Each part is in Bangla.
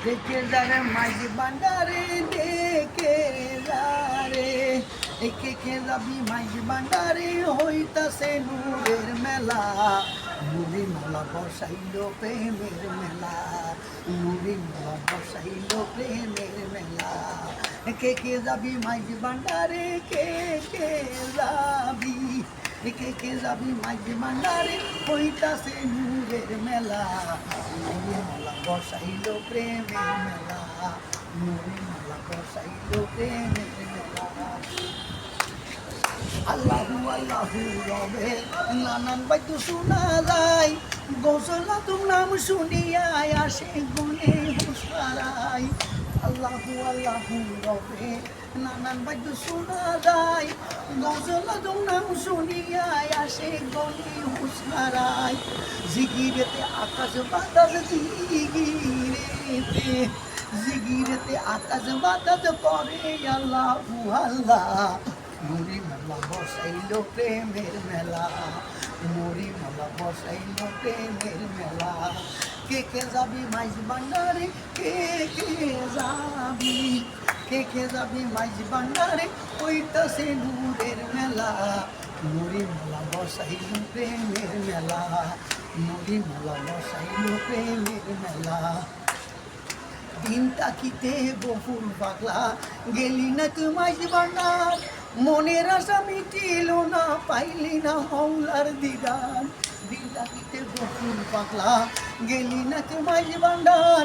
দেখে যারে মাঝ বান্ডারে দেখে যারে একে কে যাবি মাঝ বান্ডারে হইতাছে নূরের মেলা নুরি মালা বসাইল প্রেমের মেলা নুরি মালা বসাইল প্রেমের মেলা কে কে যাবি মাঝ বান্ডারে কে যাবি কে যাবি মাঝ বান্ডারে হইতাছে নূরের মেলা নুরি মালা বসাইল প্রেমের মেলা নুরি মালা বসাইল প্রেমের মেলা আল্লাহু আল্লাহু রবে নানান বাদ্য শোনা যায় গোসলা তুম নাম শুনিয়া আসে গনে হুসারাই আল্লাহু আল্লাহু রবে নানান বাদ্য শোনা যায় গোসলা তুম নাম শুনিয়া আসে গনে হুসারাই জিগিরেতে আকাশ বাতাস জিগিরেতে আকাশ বাতাস করে আল্লাহু আল্লাহ নুরি মালা বসাইল প্রেমের মেলা নুরি মালা বসাইল প্রেমের মেলা কে যাবি মাইজ বান্ডারে কে যাবি মাইজ বান্ডারে ওইটাছে নূরের মেলা নুরি মালা বসাইল প্রেমের মেলা নুরি মালা বসাইল প্রেমের মেলা দিন তাকিতে গফুর পাগলা গেলি না তুই মাইজ বান্ডার মনের আশা মিটিল না পাইলি না মৌলার দিদার দিন তাকিতে গফুর পাগলা গেলি না তুই মাইজ বান্ডার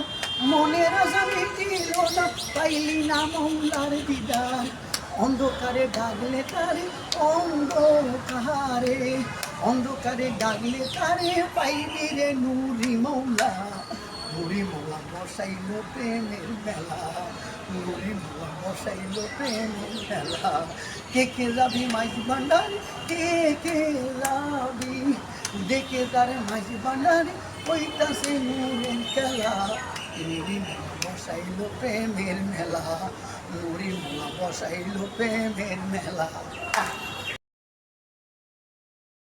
মনের আশা মিটিল না পাইলি না মৌলার দিদার অন্ধকারে ডাকলে তারে অন্ধকারে ডাকলে তারে পাইলি রে নুরি মৌলা নুরি মালা বসাইল প্রেমের মেলা নুরি মালা বসাইল প্রেমের মেলা কে যাবি মাঝ ভান্ডার কে যাবি দেখে তারে মাঝ ভান্ডার ওইটাছে নুরের খেলা নুরি মালা বসাইল প্রেমের মেলা নুরি মালা বসাইল প্রেমের মেলা